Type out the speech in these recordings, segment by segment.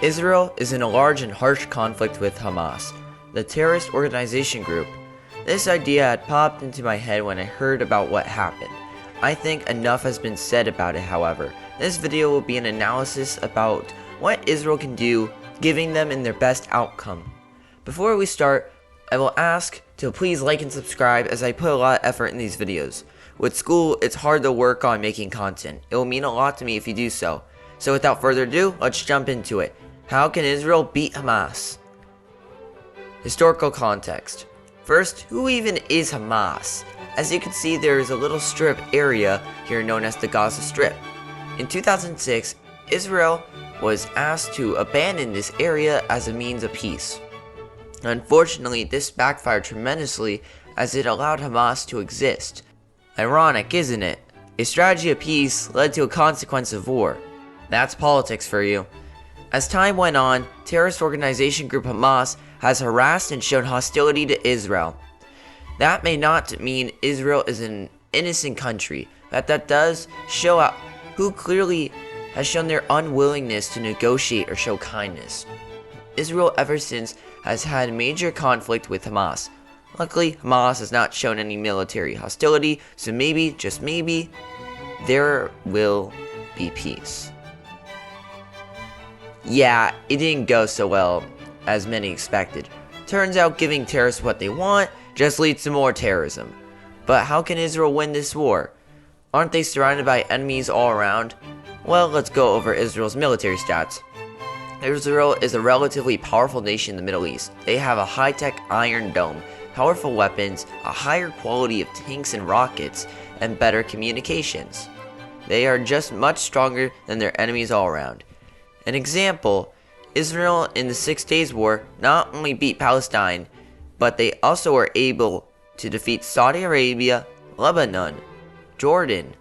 Israel is in a large and harsh conflict with Hamas, the terrorist organization group. This idea had popped into my head when I heard about what happened. I think enough has been said about it, however. This video will be an analysis about what Israel can do, giving them in their best outcome. Before we start, I will ask to please like and subscribe as I put a lot of effort in these videos. With school, it's hard to work on making content. It will mean a lot to me if you do so. So without further ado, let's jump into it. How can Israel beat Hamas? Historical context. First, who even is Hamas? As you can see, there is a little strip area here known as the Gaza Strip. In 2006, Israel was asked to abandon this area as a means of peace. Unfortunately, this backfired tremendously as it allowed Hamas to exist. Ironic, isn't it? A strategy of peace led to a consequence of war. That's politics for you. As time went on, terrorist organization group Hamas has harassed and shown hostility to Israel. That may not mean Israel is an innocent country, but that does show out who clearly has shown their unwillingness to negotiate or show kindness. Israel ever since has had major conflict with Hamas. Luckily, Hamas has not shown any military hostility, so maybe, just maybe, there will be peace. Yeah, it didn't go so well as many expected. Turns out giving terrorists what they want just leads to more terrorism. But how can Israel win this war? Aren't they surrounded by enemies all around? Well, let's go over Israel's military stats. Israel is a relatively powerful nation in the Middle East. They have a high-tech Iron Dome, powerful weapons, a higher quality of tanks and rockets, and better communications. They are just much stronger than their enemies all around. An example, Israel in the 6 Days War not only beat Palestine, but they also were able to defeat Saudi Arabia, Lebanon, Jordan,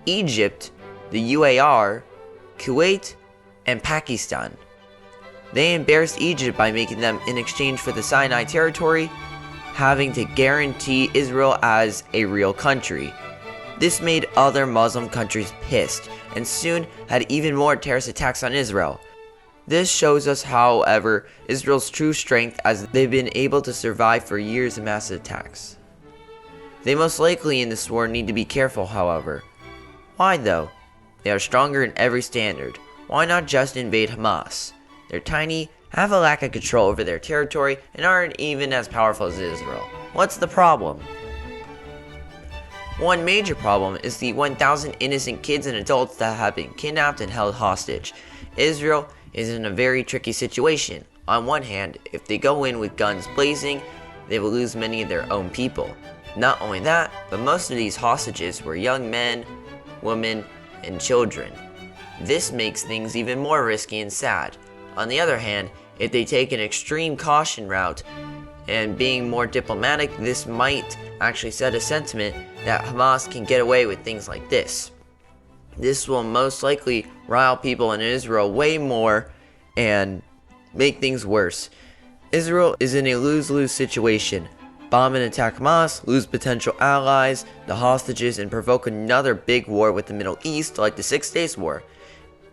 Egypt, the UAR, Kuwait, and Pakistan. They embarrassed Egypt by making them, in exchange for the Sinai territory, having to guarantee Israel as a real country. This made other Muslim countries pissed, and soon had even more terrorist attacks on Israel. This shows us, however, Israel's true strength, as they've been able to survive for years of massive attacks. They most likely in this war need to be careful, however. Why though? They are stronger in every standard. Why not just invade Hamas? They're tiny, have a lack of control over their territory, and aren't even as powerful as Israel. What's the problem? One major problem is the 1,000 innocent kids and adults that have been kidnapped and held hostage. Israel is in a very tricky situation. On one hand, if they go in with guns blazing, they will lose many of their own people. Not only that, but most of these hostages were young men, women, and children. This makes things even more risky and sad. On the other hand, if they take an extreme caution route and being more diplomatic, this might actually set a sentiment that Hamas can get away with things like this. This will most likely rile people in Israel way more and make things worse. Israel is in a lose-lose situation. Bomb and attack Hamas, lose potential allies, the hostages, and provoke another big war with the Middle East like the 6 Days War.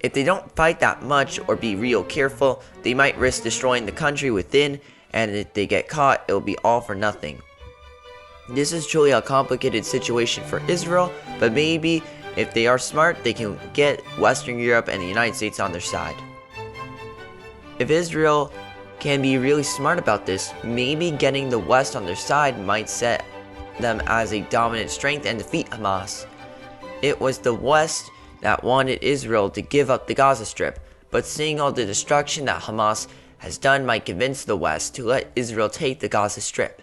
If they don't fight that much or be real careful, they might risk destroying the country within, and if they get caught, it will be all for nothing. This is truly a complicated situation for Israel, but maybe if they are smart, they can get Western Europe and the United States on their side. If Israel can be really smart about this, maybe getting the West on their side might set them as a dominant strength and defeat Hamas. It was the West that wanted Israel to give up the Gaza Strip, but seeing all the destruction that Hamas has done might convince the West to let Israel take the Gaza Strip.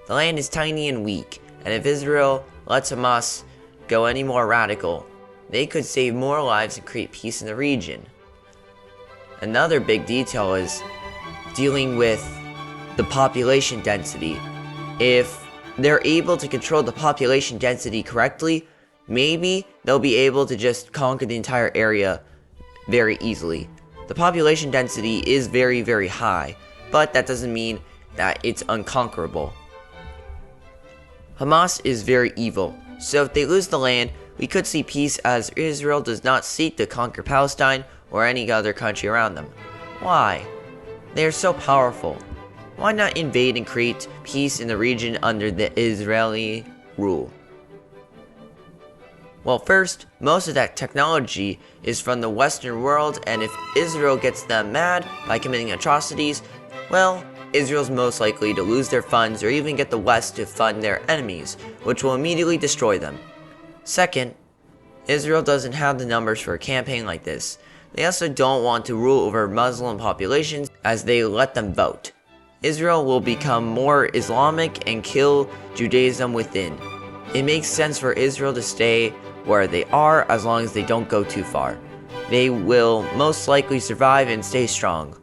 The land is tiny and weak, and if Israel lets Hamas go any more radical, they could save more lives and create peace in the region. Another big detail is dealing with the population density. If they're able to control the population density correctly, maybe they'll be able to just conquer the entire area very easily. The population density is very, very high, but that doesn't mean that it's unconquerable. Hamas is very evil, so if they lose the land, we could see peace as Israel does not seek to conquer Palestine or any other country around them. Why? They are so powerful. Why not invade and create peace in the region under the Israeli rule? Well, first, most of that technology is from the Western world, and if Israel gets them mad by committing atrocities, well, Israel's most likely to lose their funds or even get the West to fund their enemies, which will immediately destroy them. Second, Israel doesn't have the numbers for a campaign like this. They also don't want to rule over Muslim populations as they let them vote. Israel will become more Islamic and kill Judaism within. It makes sense for Israel to stay where they are as long as they don't go too far. They will most likely survive and stay strong.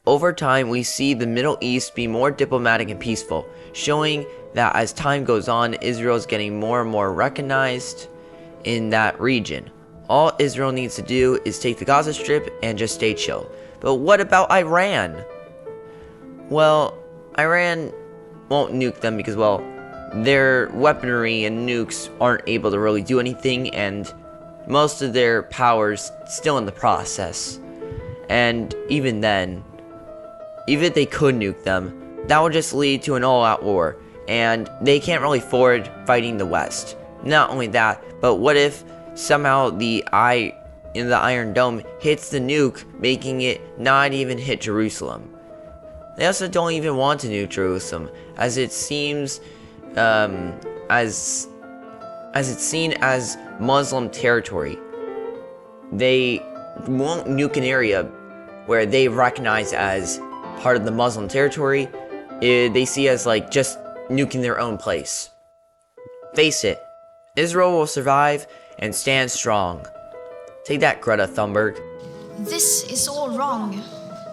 Over time, we see the Middle East be more diplomatic and peaceful, showing that as time goes on, Israel is getting more and more recognized in that region. All Israel needs to do is take the Gaza Strip and just stay chill. But what about Iran? Well, Iran won't nuke them because, well, their weaponry and nukes aren't able to really do anything, and most of their power's still in the process. And even then, even if they could nuke them, that would just lead to an all-out war, and they can't really afford fighting the West. Not only that, but what if somehow the Iron Dome hits the nuke, making it not even hit Jerusalem? They also don't even want to nuke Jerusalem, as it seems as it's seen as Muslim territory. They won't nuke an area where they recognize as part of the Muslim territory. They see as like just nuking their own place. Face it, Israel will survive and stand strong. Take that, Greta Thunberg. This is all wrong.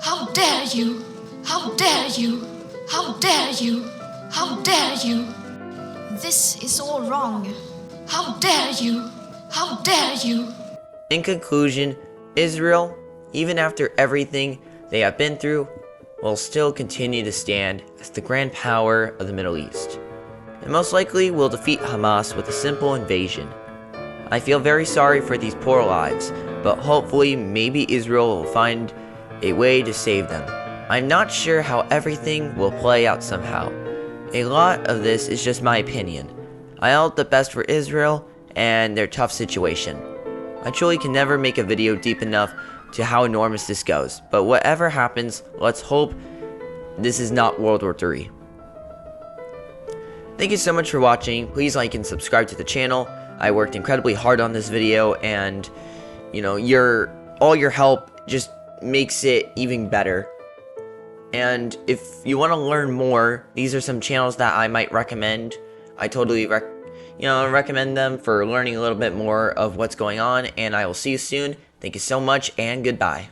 How dare you? How dare you? How dare you? How dare you? This is all wrong. How dare you? How dare you? In conclusion, Israel, even after everything they have been through, will still continue to stand as the grand power of the Middle East, and most likely will defeat Hamas with a simple invasion. I feel very sorry for these poor lives, but hopefully maybe Israel will find a way to save them. I'm not sure how everything will play out somehow. A lot of this is just my opinion. I hope the best for Israel and their tough situation. I truly can never make a video deep enough to how enormous this goes, but whatever happens, let's hope this is not World War III. Thank you so much for watching. Please like and subscribe to the channel. I worked incredibly hard on this video, and all your help just makes it even better. And if you want to learn more, these are some channels that I might recommend. I totally recommend them for learning a little bit more of what's going on, and I will see you soon. Thank you so much, and goodbye.